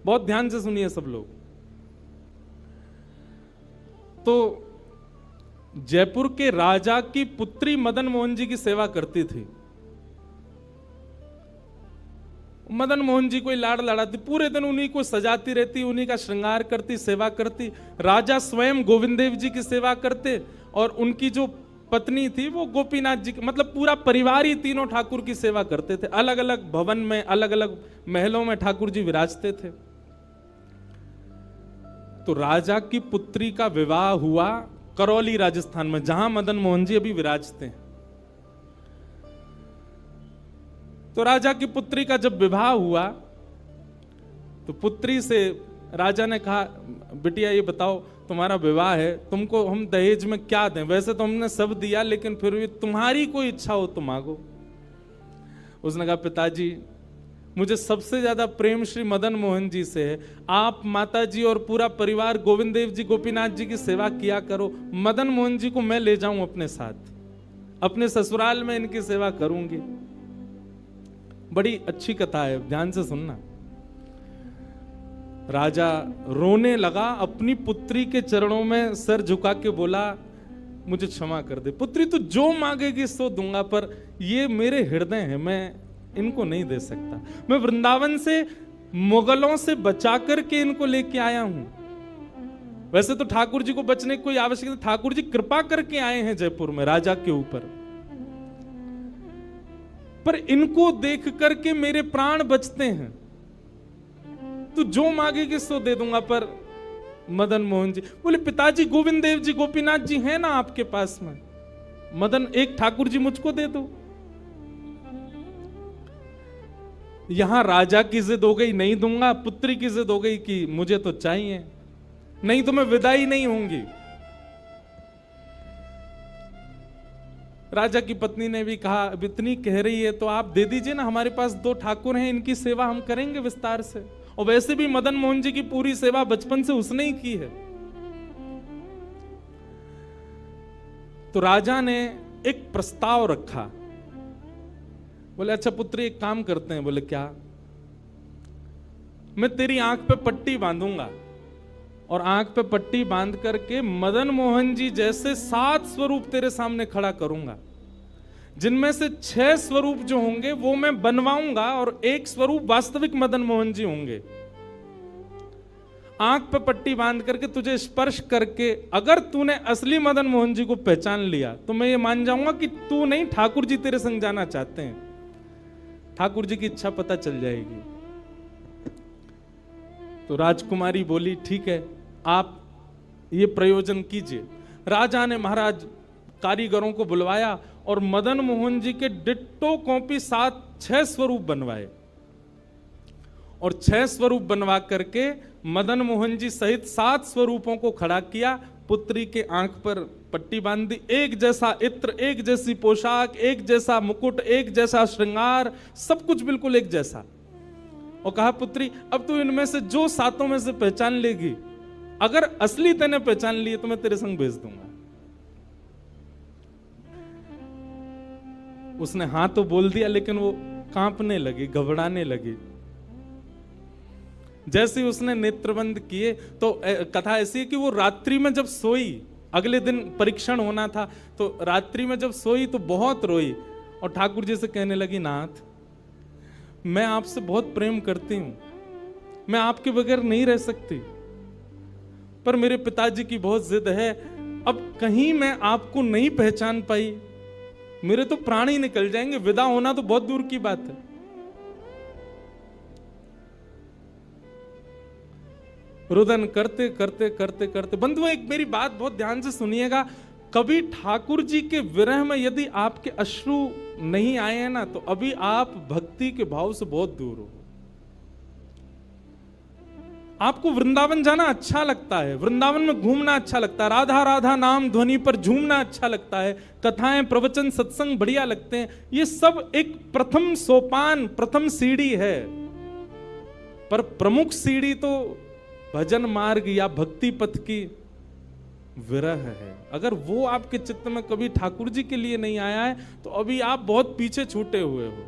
बहुत ध्यान से सुनिए सब लोग। तो जयपुर के राजा की पुत्री मदन मोहन जी की सेवा करती थी। मदन मोहन जी को लाड़ लड़ाती, पूरे दिन उन्हीं को सजाती रहती, उन्हीं का श्रृंगार करती, सेवा करती। राजा स्वयं गोविंद देव जी की सेवा करते और उनकी जो पत्नी थी वो गोपीनाथ जी की, मतलब पूरा परिवार ही तीनों ठाकुर की सेवा करते थे। अलग अलग भवन में, अलग अलग महलों में ठाकुर जी विराजते थे। तो राजा की पुत्री का विवाह हुआ करौली राजस्थान में, जहां मदन मोहन जी अभी विराजते हैं। तो राजा की पुत्री का जब विवाह हुआ तो पुत्री से राजा ने कहा, बिटिया ये बताओ तुम्हारा विवाह है, तुमको हम दहेज में क्या दें? वैसे तो हमने सब दिया, लेकिन फिर भी तुम्हारी कोई इच्छा हो तो मांगो। उसने कहा, पिताजी मुझे सबसे ज्यादा प्रेम श्री मदन मोहन जी से है। आप माता जी और पूरा परिवार गोविंद देव जी गोपीनाथ जी की सेवा किया करो। मदन मोहन जी को मैं ले जाऊं अपने साथ, अपने ससुराल में इनकी सेवा करूंगी। बड़ी अच्छी कथा है, ध्यान से सुनना। राजा रोने लगा, अपनी पुत्री के चरणों में सर झुका के बोला, मुझे क्षमा कर दे पुत्री, तू जो मांगेगी सो दूंगा, पर ये मेरे हृदय है, मैं इनको नहीं दे सकता। मैं वृंदावन से मुगलों से बचा करके इनको लेके आया हूं। वैसे तो ठाकुर जी को बचने की कोई आवश्यकता, ठाकुर जी कृपा करके आए हैं जयपुर में राजा के ऊपर, पर इनको देख करके मेरे प्राण बचते हैं। तू जो मांगेगी सो दे दूंगा। पर मदन मोहन जी बोले, पिताजी गोविंद देव जी गोपीनाथ जी हैं ना आपके पास में, मदन एक ठाकुर जी मुझको दे दो। यहां राजा की जिद हो गई, नहीं दूंगा। पुत्री की जिद हो गई कि मुझे तो चाहिए, नहीं तो मैं विदाई नहीं होंगी। राजा की पत्नी ने भी कहा, अब इतनी कह रही है तो आप दे दीजिए ना, हमारे पास 2 ठाकुर हैं, इनकी सेवा हम करेंगे विस्तार से। और वैसे भी मदन मोहन जी की पूरी सेवा बचपन से उसने ही की है। तो राजा ने एक प्रस्ताव रखा। बोले, अच्छा पुत्री एक काम करते हैं। बोले, क्या? मैं तेरी आंख पे पट्टी बांधूंगा और आंख पे पट्टी बांध करके मदन मोहन जी जैसे 7 स्वरूप तेरे सामने खड़ा करूंगा, जिनमें से 6 स्वरूप जो होंगे वो मैं बनवाऊंगा और 1 स्वरूप वास्तविक मदन मोहन जी होंगे। आंख पे पट्टी बांध करके तुझे स्पर्श करके अगर तूने असली मदन मोहन जी को पहचान लिया तो मैं ये मान जाऊंगा कि तू नहीं, ठाकुर जी तेरे संग जाना चाहते हैं। ठाकुर जी की इच्छा पता चल जाएगी। तो राजकुमारी बोली, ठीक है, आप ये प्रयोजन कीजिए। राजा ने महाराज कारीगरों को बुलवाया और मदन मोहन जी के डिट्टो कॉपी 6 स्वरूप बनवाए और 6 स्वरूप बनवा करके मदन मोहन जी सहित 7 स्वरूपों को खड़ा किया। पुत्री के आंख पर पट्टी बांध दी, एक जैसा इत्र, एक जैसी पोशाक, एक जैसा मुकुट, एक जैसा श्रृंगार, सब कुछ बिल्कुल एक जैसा। और कहा, पुत्री अब तू इनमें से जो 7 में से पहचान लेगी, अगर असली तेने पहचान लिए तो मैं तेरे संग भेज दूंगा। उसने हाँ तो बोल दिया, लेकिन वो कांपने लगी, घबराने लगी। जैसे ही उसने नेत्रबंद किए तो कथा ऐसी है कि वो रात्रि में जब सोई, अगले दिन परीक्षण होना था, तो रात्रि में जब सोई तो बहुत रोई और ठाकुर जी से कहने लगी, नाथ मैं आपसे बहुत प्रेम करती हूं, मैं आपके बगैर नहीं रह सकती, पर मेरे पिताजी की बहुत जिद है। अब कहीं मैं आपको नहीं पहचान पाई, मेरे तो प्राण ही निकल जाएंगे, विदा होना तो बहुत दूर की बात है। रुदन करते करते करते करते, बंधुओं एक मेरी बात बहुत ध्यान से सुनिएगा, कभी ठाकुर जी के विरह में यदि आपके अश्रु नहीं आए हैं ना, तो अभी आप भक्ति के भाव से बहुत दूर हो। आपको वृंदावन जाना अच्छा लगता है, वृंदावन में घूमना अच्छा लगता है, राधा राधा नाम ध्वनि पर झूमना अच्छा लगता है, कथाएं प्रवचन सत्संग बढ़िया लगते हैं, ये सब एक प्रथम सोपान, प्रथम सीढ़ी है। पर प्रमुख सीढ़ी तो भजन मार्ग या भक्ति पथ की विरह है। अगर वो आपके चित्त में कभी ठाकुर जी के लिए नहीं आया है तो अभी आप बहुत पीछे छूटे हुए हो।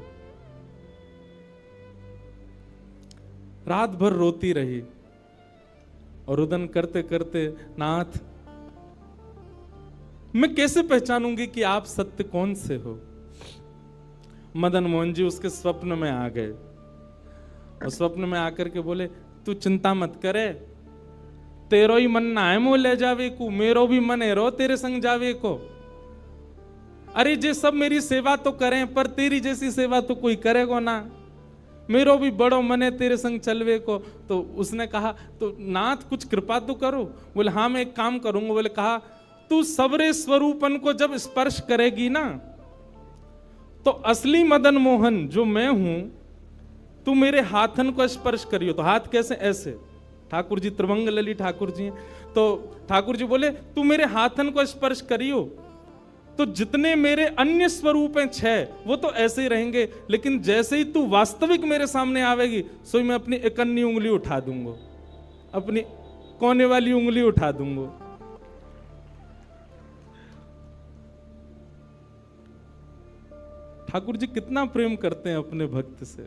रात भर रोती रही और रुदन करते करते, नाथ मैं कैसे पहचानूंगी कि आप सत्य कौन से हो। मदन मोहन जी उसके स्वप्न में आ गए और स्वप्न में आकर के बोले, तू चिंता मत करे, तेरो ही मन ना है मो ले जावे को, मेरो भी मन है रो तेरे संग जावे को। अरे जे सब मेरी सेवा तो करें, पर तेरी जैसी सेवा तो कोई करेगा ना, मेरो भी बड़ो मन है तेरे संग चलवे को। तो उसने कहा, तो नाथ कुछ कृपा तो करो। बोले हाँ मैं एक काम करूंगा। बोले कहा, तू सबरे स्वरूपन को जब स्पर्श करेगी ना, तो असली मदन मोहन जो मैं हूं, तू मेरे हाथन को स्पर्श करियो। तो हाथ कैसे? ऐसे। ठाकुर जी त्रिभंग लली ठाकुर जी हैं, तो ठाकुर जी बोले तू मेरे हाथन को स्पर्श करियो, तो जितने मेरे अन्य स्वरूप हैं 6 वो तो ऐसे ही रहेंगे, लेकिन जैसे ही तू वास्तविक मेरे सामने आवेगी, सो मैं अपनी इकन्नी उंगली उठा दूंगा, अपनी कोने वाली उंगली उठा दूंगा। ठाकुर जी कितना प्रेम करते हैं अपने भक्त से।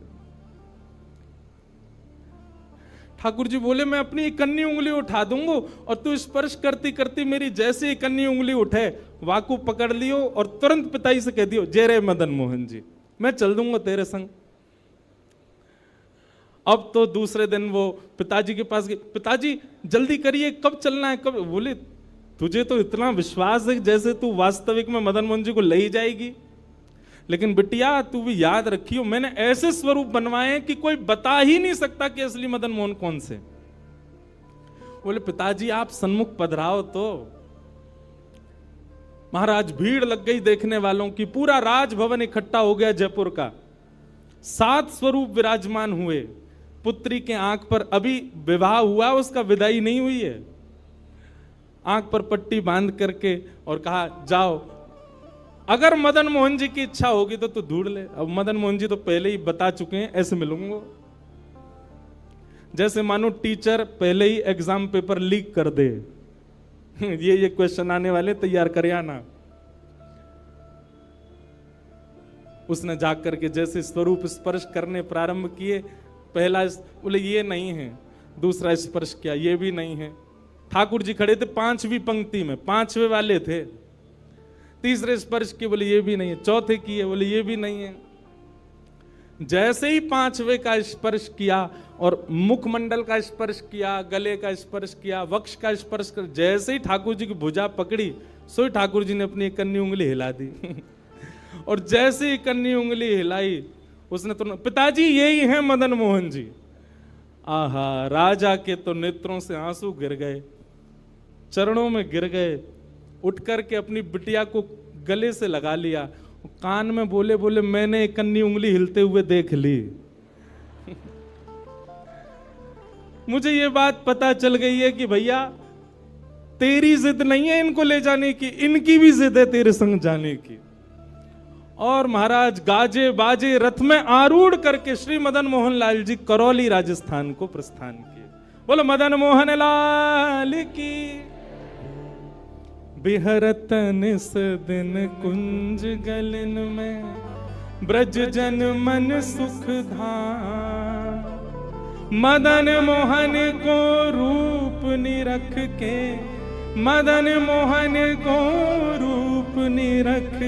ठाकुर जी बोले मैं अपनी इकन्नी उंगली उठा दूंगा और तू स्पर्श करती करती मेरी जैसे इकन्नी उंगली उठे, वाकू पकड़ लियो और तुरंत पिताजी से कह दियो, जय रे मदन मोहन जी, मैं चल दूंगा तेरे संग। अब तो दूसरे दिन वो पिताजी के पास गए, पिताजी जल्दी करिए, कब चलना है, कब? बोले तुझे तो इतना विश्वास है जैसे तू वास्तविक में मदन मोहन जी को ले ही जाएगी, लेकिन बिटिया तू भी याद रखियो, मैंने ऐसे स्वरूप बनवाए हैं कि कोई बता ही नहीं सकता कि असली मदन मोहन कौन से। बोले पिताजी आप सन्मुख पधराओ। तो महाराज भीड़ लग गई देखने वालों की, पूरा राजभवन इकट्ठा हो गया जयपुर का। 7 स्वरूप विराजमान हुए। पुत्री के आंख पर अभी विवाह हुआ, उसका विदाई नहीं हुई है, आंख पर पट्टी बांध करके और कहा जाओ, अगर मदन मोहन जी की इच्छा होगी तो तू ढूंढ ले। अब मदन मोहन जी तो पहले ही बता चुके हैं, ऐसे मिलूंगा। जैसे मानो टीचर पहले ही एग्जाम पेपर लीक कर दे, ये क्वेश्चन आने वाले, तैयार कर आना। उसने जाकर के जैसे स्वरूप स्पर्श करने प्रारंभ किए, पहला बोले ये नहीं है, दूसरा स्पर्श किया, ये भी नहीं है। ठाकुर जी खड़े थे 5वीं पंक्ति में, 5वें वाले थे। तीसरे स्पर्श किए, बोले ये भी नहीं है। चौथे किए, बोले ये भी नहीं है। जैसे ही 5वें का स्पर्श किया और मुखमंडल का स्पर्श किया, गले का स्पर्श किया, वक्ष का स्पर्श कर, जैसे ही ठाकुर जी की भुजा पकड़ी, सो ठाकुर जी ने अपनी इकन्नी उंगली हिला दी। और जैसे ही इकन्नी उंगली हिलाई, उसने तो, पिताजी यही है मदन मोहन जी। आहा, राजा के तो नेत्रों से आंसू गिर गए, चरणों में गिर गए, उठ करके अपनी बिटिया को गले से लगा लिया, कान में बोले बोले मैंने इकन्नी उंगली हिलते हुए देख ली। मुझे ये बात पता चल गई है कि भैया तेरी जिद नहीं है इनको ले जाने की, इनकी भी जिद है तेरे संग जाने की। और महाराज गाजे बाजे रथ में आरूढ़ करके श्री मदन मोहन लाल जी करौली राजस्थान को प्रस्थान किए। बोलो मदन मोहन लाल की। बिहरत निस दिन कुंज गलन में, ब्रज जन मन सुख धाम। मदन मोहन को रूप निरख के, मदन मोहन को रूप निरख,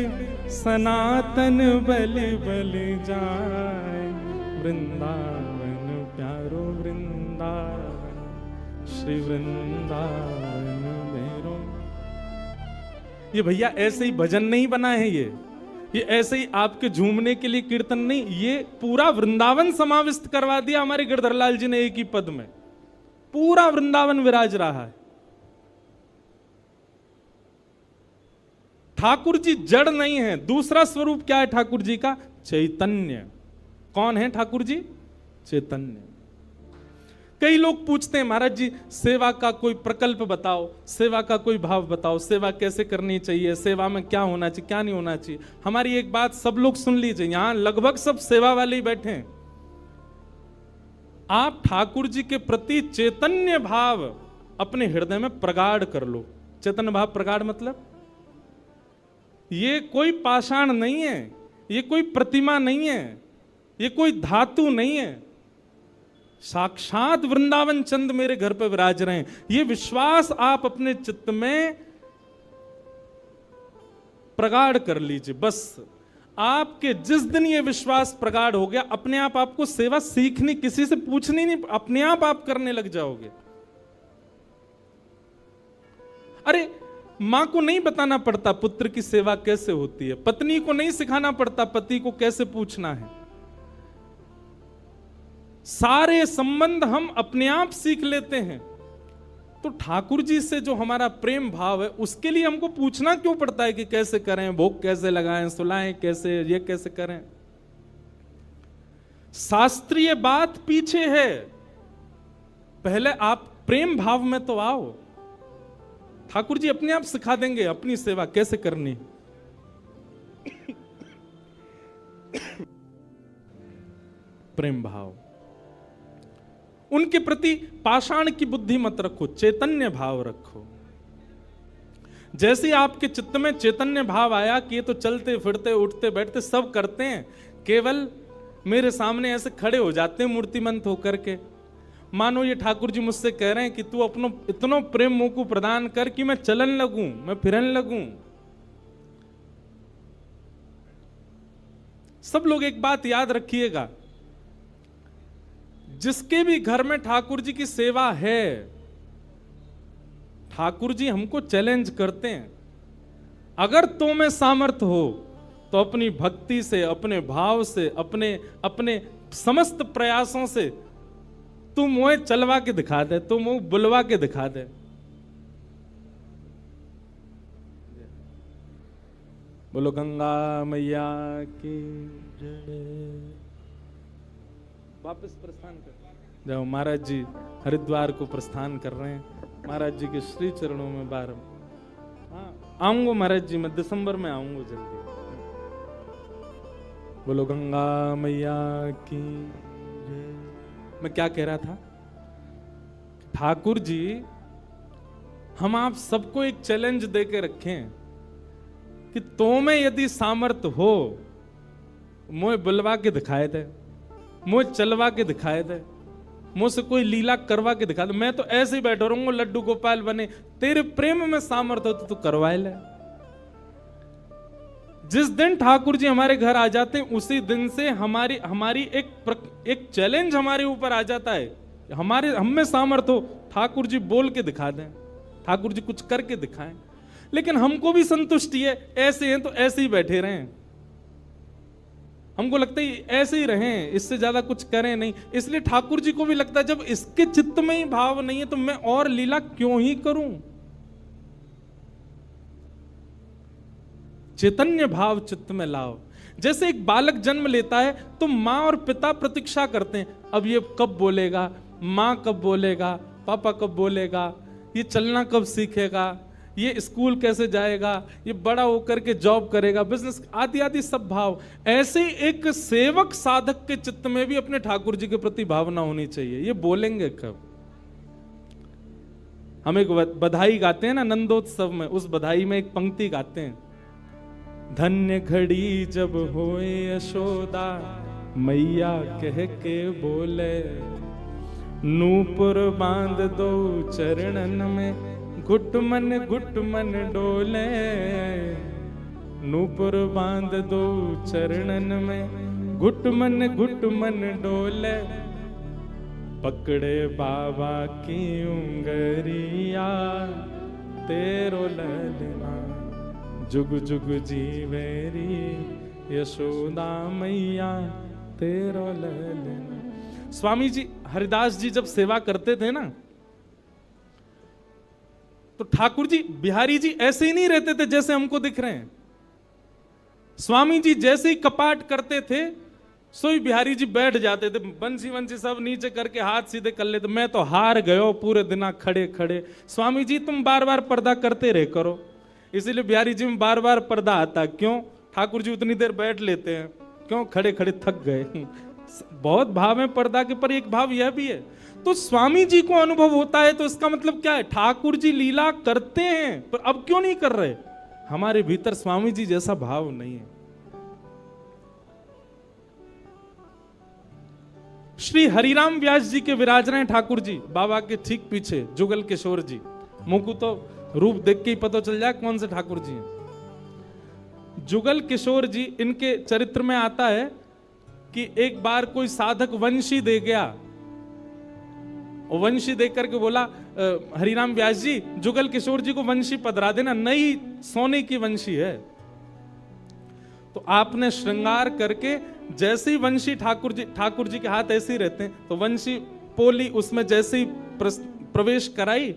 सनातन बल बल जाए। वृंदावन प्यारो वृंदावन, श्री वृंदावन मेरो। ये भैया ऐसे ही भजन नहीं बना है, ये ऐसे ही आपके झूमने के लिए कीर्तन नहीं, ये पूरा वृंदावन समाविष्ट करवा दिया हमारे गिरधरलाल जी ने एक ही पद में। पूरा वृंदावन विराज रहा है। ठाकुर जी जड़ नहीं है। दूसरा स्वरूप क्या है ठाकुर जी का? चैतन्य। कौन है ठाकुर जी? चैतन्य। कई लोग पूछते हैं महाराज जी सेवा का कोई प्रकल्प बताओ, सेवा का कोई भाव बताओ, सेवा कैसे करनी चाहिए, सेवा में क्या होना चाहिए क्या नहीं होना चाहिए। हमारी एक बात सब लोग सुन लीजिए, यहां लगभग सब सेवा वाले ही बैठे हैं। आप ठाकुर जी के प्रति चैतन्य भाव अपने हृदय में प्रगाढ़ कर लो। चैतन्य भाव प्रगाढ़ मतलब ये कोई पाषाण नहीं है, ये कोई प्रतिमा नहीं है, ये कोई धातु नहीं है। साक्षात वृंदावन चंद मेरे घर पे विराज रहे हैं। ये विश्वास आप अपने चित्त में प्रगाढ़ कर लीजिए। बस आपके जिस दिन ये विश्वास प्रगाढ़ हो गया, अपने आप आपको सेवा सीखनी, किसी से पूछनी नहीं, अपने आप करने लग जाओगे। अरे मां को नहीं बताना पड़ता पुत्र की सेवा कैसे होती है, पत्नी को नहीं सिखाना पड़ता पति को कैसे पूछना है। सारे संबंध हम अपने आप सीख लेते हैं। तो ठाकुर जी से जो हमारा प्रेम भाव है, उसके लिए हमको पूछना क्यों पड़ता है कि कैसे करें, भोग कैसे लगाएं, सुलाएं कैसे, ये कैसे करें। शास्त्रीय बात पीछे है, पहले आप प्रेम भाव में तो आओ। ठाकुर जी अपने आप सिखा देंगे अपनी सेवा कैसे करनी। प्रेम भाव, उनके प्रति पाषाण की बुद्धि मत रखो, चैतन्य भाव रखो। जैसे आपके चित्त में चैतन्य भाव आया कि ये तो चलते फिरते उठते बैठते सब करते हैं, केवल मेरे सामने ऐसे खड़े हो जाते हैं मूर्तिमंत होकर के, मानो ये ठाकुर जी मुझसे कह रहे हैं कि तू अपनो इतनो प्रेम मोह को प्रदान कर कि मैं चलन लगूं, मैं फिरन लगूं। सब लोग एक बात याद रखिएगा, जिसके भी घर में ठाकुर जी की सेवा है, ठाकुर जी हमको चैलेंज करते हैं, अगर तो में सामर्थ्य हो तो अपनी भक्ति से, अपने भाव से, अपने समस्त प्रयासों से तू मुझे चलवा के दिखा दे, तू मुझे बुलवा के दिखा दे। बोलो गंगा मैया की जय। वापस प्रस्थान कर जाओ। महाराज जी हरिद्वार को प्रस्थान कर रहे हैं, महाराज जी के श्री चरणों में बार। हाँ आऊंगा महाराज जी, मैं दिसंबर में आऊंगा जल्दी। बोलो गंगा मैया की जय। मैं क्या कह रहा था, ठाकुर जी हम आप सबको एक चैलेंज देके रखें कि तो में यदि सामर्थ्य हो, मुझे बुलवा के दिखाए दे, मुझे चलवा के दिखाए दे, मुझसे कोई लीला करवा के दिखा दे। मैं तो ऐसे ही बैठा रहूंगा लड्डू गोपाल बने, तेरे प्रेम में सामर्थ्य हो तो तू करवाए ले। जिस दिन ठाकुर जी हमारे घर आ जाते हैं, उसी दिन से हमारी एक चैलेंज हमारे ऊपर आ जाता है। हम में सामर्थ्य हो, ठाकुर जी बोल के दिखा दें, ठाकुर जी कुछ करके दिखाएं। लेकिन हमको भी संतुष्टि है, ऐसे हैं तो ऐसे ही बैठे रहें, हमको लगता है ऐसे ही रहें, इससे ज्यादा कुछ करें नहीं। इसलिए ठाकुर जी को भी लगता है जब इसके चित्त में ही भाव नहीं है तो मैं और लीला क्यों ही करूं। चैतन्य भाव चित्त में लाओ। जैसे एक बालक जन्म लेता है तो माँ और पिता प्रतीक्षा करते हैं, अब ये कब बोलेगा, माँ कब बोलेगा, पापा कब बोलेगा, ये चलना कब सीखेगा, ये स्कूल कैसे जाएगा, ये बड़ा होकर के जॉब करेगा, बिजनेस आदि आदि सब भाव। ऐसे एक सेवक साधक के चित्त में भी अपने ठाकुर जी के प्रति भावना होनी चाहिए, ये बोलेंगे कब। हम एक बधाई गाते हैं ना नंदोत्सव में, उस बधाई में एक पंक्ति गाते हैं, धन्य घड़ी जब होए यशोदा मैया कह के बोले, नूपुर बांध दो चरणन में घुट मन डोले, नूपुर बांध दो चरणन में घुट मन डोले, पकड़े बाबा की उंगरिया तेरो ललना जुग जुग जीवेरी यशोदा मैया तेरो ललना। स्वामी जी हरिदास जी जब सेवा करते थे ना, तो ठाकुर जी बिहारी जी ऐसे ही नहीं रहते थे जैसे हमको दिख रहे हैं। स्वामी जी जैसे ही कपाट करते थे, सोई बिहारी जी बैठ जाते थे, बंसी वंसी सब नीचे करके हाथ सीधे कर लेते। मैं तो हार गयो पूरे दिन खड़े खड़े। स्वामी जी तुम बार बार पर्दा करते रहे करो, इसीलिए बिहारी जी में बार बार पर्दा आता। क्यों? ठाकुर जी उतनी देर बैठ लेते हैं, क्यों? खड़े खड़े थक गए। बहुत भाव है पर्दा के, पर एक भाव यह भी है। तो स्वामी जी को अनुभव होता है, तो इसका मतलब क्या है? ठाकुर जी लीला करते हैं, पर अब क्यों नहीं कर रहे? हमारे भीतर स्वामी जी जैसा भाव नहीं है। श्री हरिराम व्यास जी के विराज रहे हैं ठाकुर जी बाबा के ठीक पीछे जुगल किशोर जी। मुंह को तो रूप देख के ही पता चल जाए कौन से ठाकुर जी हैं। जुगल किशोर जी, इनके चरित्र में आता है कि एक बार कोई साधक वंशी दे गया, और वंशी देख करके बोला हरिराम व्यास जी जुगल किशोर जी को वंशी पधरा देना, नई सोने की वंशी है। तो आपने श्रृंगार करके जैसे ही वंशी ठाकुर जी के हाथ ऐसे ही रहते हैं, तो वंशी पोली उसमें जैसे ही प्रवेश कराई,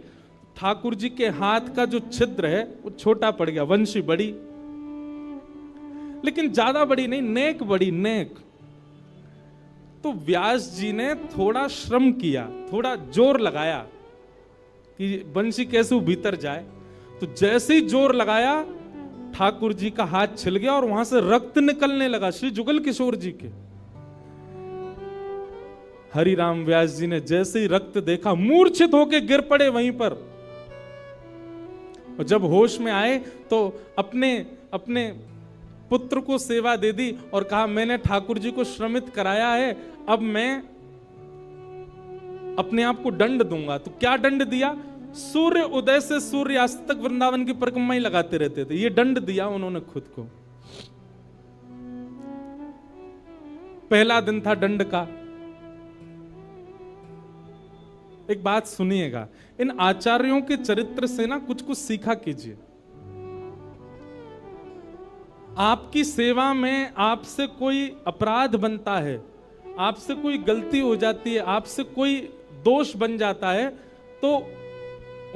ठाकुर जी के हाथ का जो छिद्र है वो छोटा पड़ गया, वंशी बड़ी, लेकिन ज्यादा बड़ी नहीं, नेक बड़ी, नेक। तो व्यास जी ने थोड़ा श्रम किया, थोड़ा जोर लगाया कि वंशी कैसे वो भीतर जाए। तो जैसे ही जोर लगाया ठाकुर जी का हाथ छिल गया और वहां से रक्त निकलने लगा श्री जुगल किशोर जी के। हरिराम व्यास जी ने जैसे ही रक्त देखा मूर्छित होकर गिर पड़े वहीं पर, और जब होश में आए तो अपने पुत्र को सेवा दे दी और कहा मैंने ठाकुर जी को श्रमित कराया है, अब मैं अपने आप को दंड दूंगा। तो क्या दंड दिया? सूर्य उदय से सूर्यास्त तक वृंदावन की परिक्रमा ही लगाते रहते थे, ये दंड दिया उन्होंने खुद को। पहला दिन था दंड का। एक बात सुनिएगा, इन आचार्यों के चरित्र से ना कुछ कुछ सीखा कीजिए। आपकी सेवा में आपसे कोई अपराध बनता है, आपसे कोई गलती हो जाती है, आपसे कोई दोष बन जाता है, तो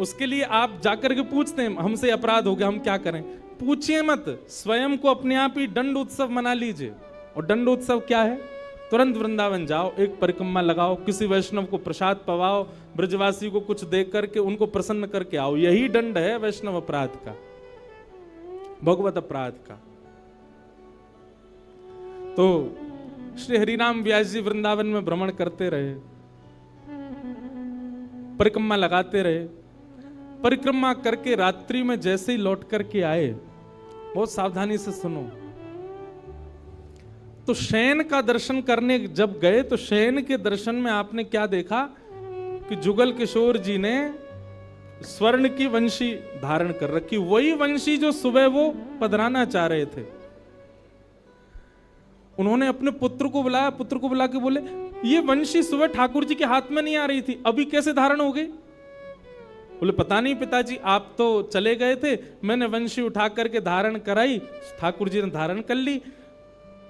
उसके लिए आप जाकर के पूछते हैं हमसे अपराध हो गया, हम क्या करें? पूछिए मत, स्वयं को अपने आप ही दंड उत्सव मना लीजिए। और दंड उत्सव क्या है? तुरंत वृंदावन जाओ, एक परिक्रमा लगाओ, किसी वैष्णव को प्रसाद पवाओ, ब्रजवासी को कुछ दे करके उनको प्रसन्न करके आओ। यही दंड है वैष्णव अपराध का, भगवत अपराध का। तो श्री हरिराम व्यास जी वृंदावन में भ्रमण करते रहे, परिक्रमा लगाते रहे। परिक्रमा करके रात्रि में जैसे ही लौट करके आए, बहुत सावधानी से सुनो, तो शयन का दर्शन करने जब गए तो शयन के दर्शन में आपने क्या देखा कि जुगल किशोर जी ने स्वर्ण की वंशी धारण कर रखी, वही वंशी जो सुबह वो पधराना चाह रहे थे। उन्होंने अपने पुत्र को बुलाया, पुत्र को बुला के बोले ये वंशी सुबह ठाकुर जी के हाथ में नहीं आ रही थी, अभी कैसे धारण हो गई? बोले पता नहीं पिताजी, आप तो चले गए थे, मैंने वंशी उठा करके धारण कराई, ठाकुर जी ने धारण कर ली।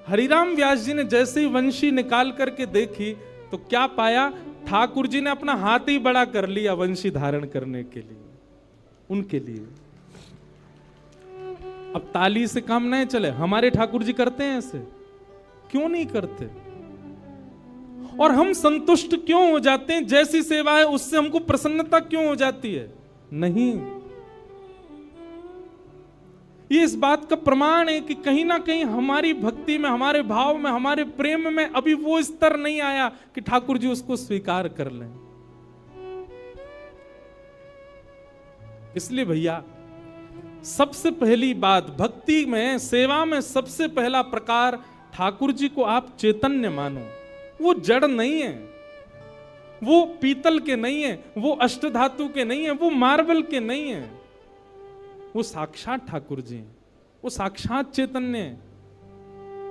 हरिराम व्यास जी ने जैसे ही वंशी निकाल करके देखी तो क्या पाया? ठाकुर जी ने अपना हाथ ही बड़ा कर लिया वंशी धारण करने के लिए, उनके लिए। अब ताली से काम नहीं चले, हमारे ठाकुर जी करते हैं ऐसे? क्यों नहीं करते? और हम संतुष्ट क्यों हो जाते हैं? जैसी सेवा है उससे हमको प्रसन्नता क्यों हो जाती है? नहीं। ये इस बात का प्रमाण है कि कहीं ना कहीं हमारी भक्ति में, हमारे भाव में, हमारे प्रेम में अभी वो स्तर नहीं आया कि ठाकुर जी उसको स्वीकार कर लें। इसलिए भैया सबसे पहली बात भक्ति में, सेवा में सबसे पहला प्रकार, ठाकुर जी को आप चैतन्य मानो। वो जड़ नहीं है, वो पीतल के नहीं है, वो अष्टधातु के नहीं है, वो मार्बल के नहीं है, वो साक्षात ठाकुर जी हैं, वो साक्षात चैतन्य है।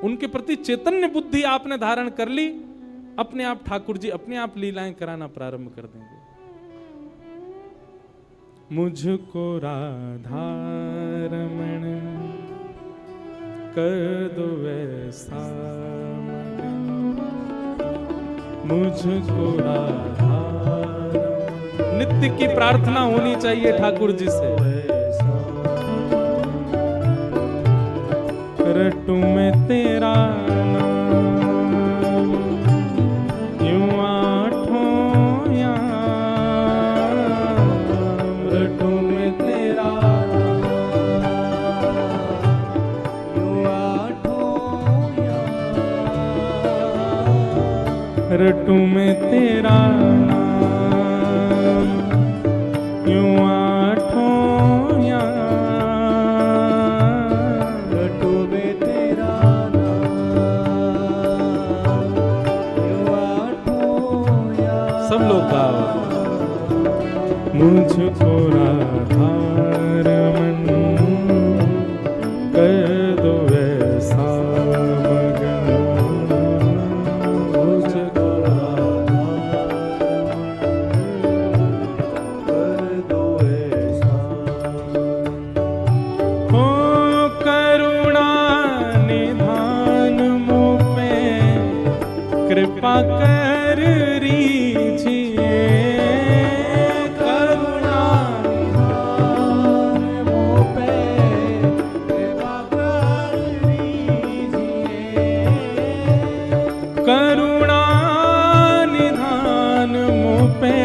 उनके प्रति चैतन्य बुद्धि आपने धारण कर ली, अपने आप ठाकुर जी अपने आप लीलाएं कराना प्रारंभ कर देंगे। मुझको राधा रमण कर दो वैसा, मुझको राधा, नित्य की प्रार्थना होनी चाहिए ठाकुर जी से। रटू में तेरा नाम यूं आठों याम, रटू में तेरा यूं आठों याम, रटू में तेरा नाम यूं आठों याम, मुझको राधारमण कर दो ऐसा मगन, मुझको कर दो ऐसा। हो करुणा निधान मुझ पे कृपा कर रीजिए, करुणा निधान मुझ पे कृपा कर रीजिए, करुणा निधान मुझ पे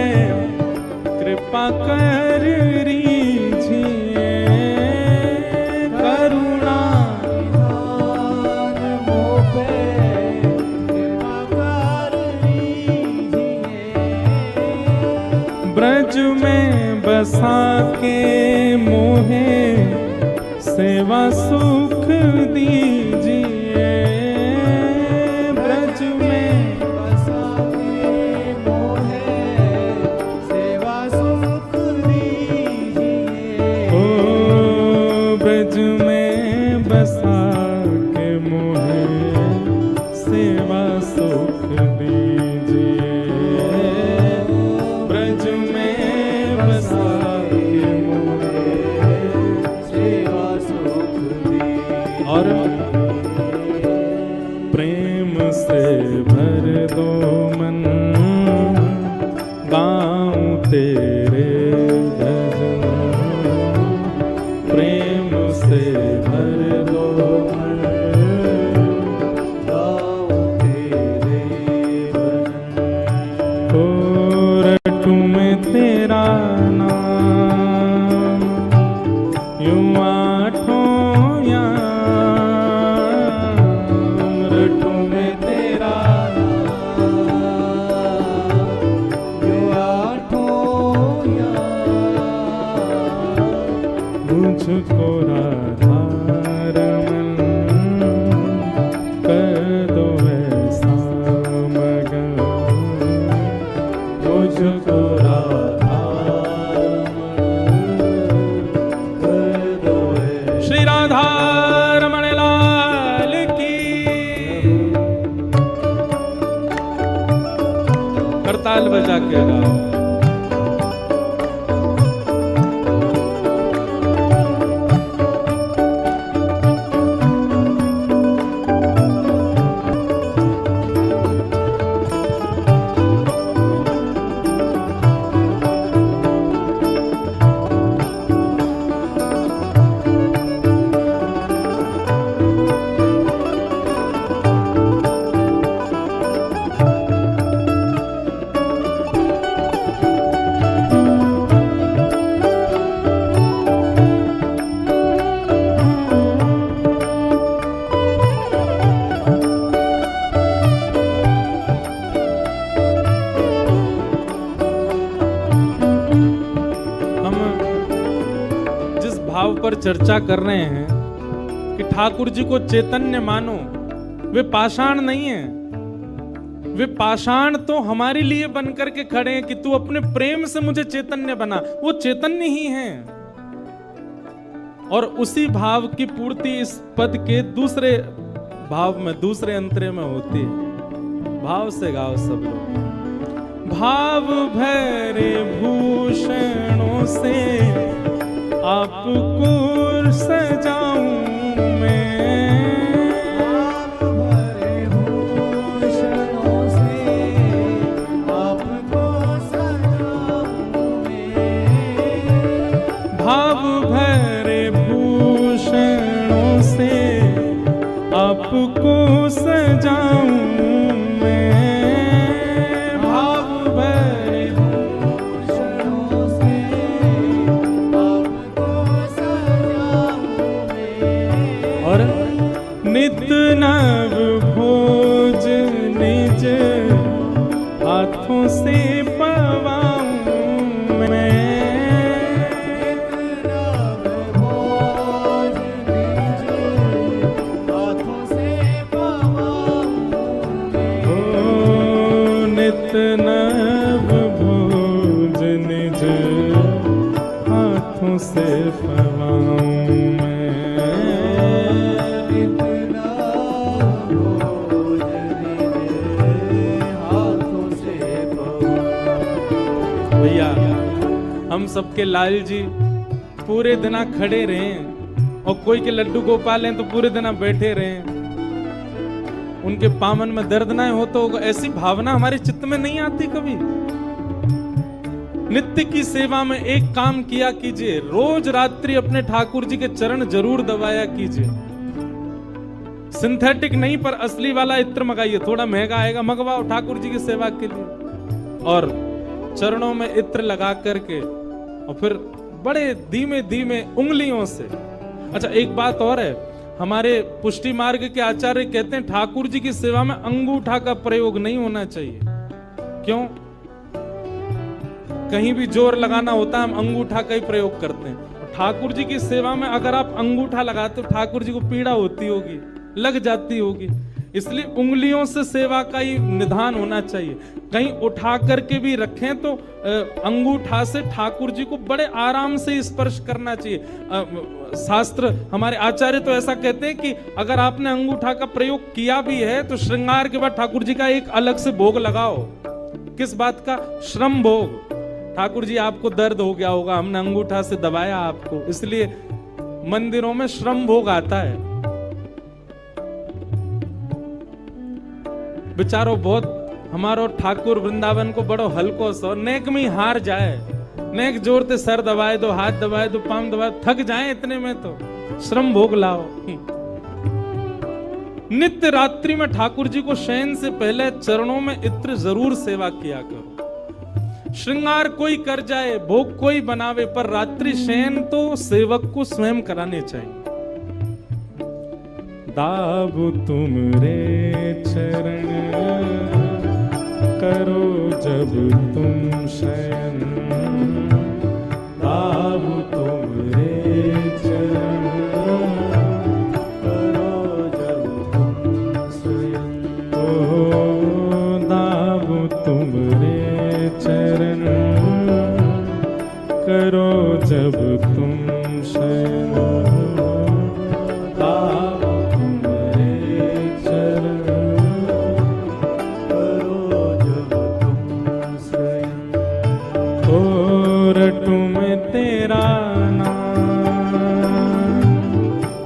कृपा कर रीजिए, करुणा निधान मुझ पे कृपा कर रीजिए। ब्रज में बसा के मोहे सेवा सुख दीजिए, ब्रज में बसा के मोहे सेवा सुख दीजिए। ओ ब्रज में बसा के मोहे सेवा सुख दीजिए, ब्रज में बसा के मोहे सेवा सुख दीजिए। और प्रेम से भर दो मन, गाऊं तेरे भजन, प्रेम से भर दो मन, गाऊं तेरे भजन। ओ रटूं मैं तेरा नाम यूं आठों याम, रटूं मैं तेरा नाम यूं आठों याम, मुझको राधारमण कर दो ऐसा मगन, मुझको राधारमण कर दो ऐसा। श्री राधारमण लाल की। करताल बजा के गाओ। पर चर्चा कर रहे हैं कि ठाकुर जी को चैतन्य मानो, वे पाषाण नहीं है, वे पाषाण तो हमारे लिए बन करके खड़े हैं कि तू अपने प्रेम से मुझे चैतन्य बना। वो चैतन्य ही हैं और उसी भाव की पूर्ति इस पद के दूसरे भाव में, दूसरे अंतरे में होती है। भाव से गाओ सब लोग। भाव भरे भूषणों से आपको सजाऊं मैं, भाव भरे भूषणों से आपको सजाऊं मैं, भाव भरे भूषणों से आपको सजाऊं मैं, भाव भरे भूषणों से आपको सजाऊं मैं। और नित नव भोज निज हाथों से पवाऊं मैं, नित नव भोज निज हाथों से पवाऊं मैं, इतना बोझ दीजिए हाथों से पवाऊं। भैया हम सबके लाल जी पूरे दिना खड़े रहे और कोई के लड्डू गोपाल हैं तो पूरे दिना बैठे रहे, उनके पामन में दर्द ना हो तो ऐसी भावना हमारे चित्त में नहीं आती कभी। नित्य की सेवा में एक काम किया कीजिए, रोज रात्रि अपने ठाकुर जी के चरण जरूर दबाया कीजिए। सिंथेटिक नहीं पर असली वाला इत्र मंगाइए, थोड़ा महंगा आएगा, मंगवाओ ठाकुर जी की सेवा के लिए, और चरणों में इत्र लगा करके और फिर बड़े धीमे धीमे उंगलियों से। अच्छा एक बात और है, हमारे पुष्टि मार्ग के आचार्य कहते हैं ठाकुर जी की सेवा में अंगूठा का प्रयोग नहीं होना चाहिए। क्यों? कहीं भी जोर लगाना होता है हम अंगूठा का ही प्रयोग करते हैं। ठाकुर जी की सेवा में अगर आप अंगूठा लगाते हो ठाकुर जी को पीड़ा होती होगी, लग जाती होगी, इसलिए उंगलियों से सेवा का ही निधान होना चाहिए। कहीं उठा करके भी रखें तो अंगूठा से ठाकुर जी को बड़े आराम से स्पर्श करना चाहिए। शास्त्र हमारे आचार्य तो ऐसा कहते हैं कि अगर आपने अंगूठा का प्रयोग किया भी है तो श्रृंगार के बाद ठाकुर जी का एक अलग से भोग लगाओ। किस बात का? श्रम भोग। ठाकुर जी आपको दर्द हो गया होगा, हमने अंगूठा से दबाया आपको, इसलिए मंदिरों में श्रम भोग आता है। बेचारो बहुत हमारो ठाकुर वृंदावन को बड़ो हल्को सो नेक में हार जाए, नेक जोर ते सर दबाए दो, हाथ दबाए दो, पाम दबाए, थक जाए इतने में तो श्रम भोग लाओ। नित्य रात्रि में ठाकुर जी को शयन से पहले चरणों में इत्र जरूर सेवा किया करो। श्रृंगार कोई कर जाए, भोग कोई बनावे, पर रात्रि शयन तो सेवक को स्वयं कराने चाहिए। दाबु तुम रे चरण करो जब तुम शयन, दाबु तुम रे चरण करो जब तुम स्वयं, ओ दाबु तुम रे चरण करो जब तुम शयन, दाबु तुम रे चरण करो जब तुम स्वयं। ओ रटू में तेरा नाम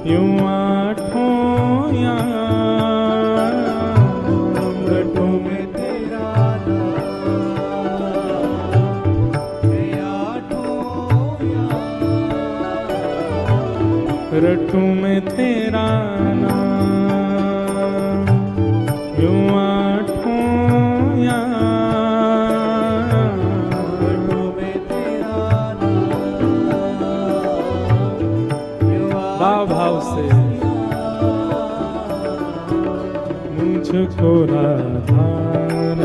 यूं आठों याम, रटू में तेरा नाम मैं आठों याम, रटू में तेरा नाम यूं आठों याम, रटू में तेरा नाम मैं भाव से मुझको राधार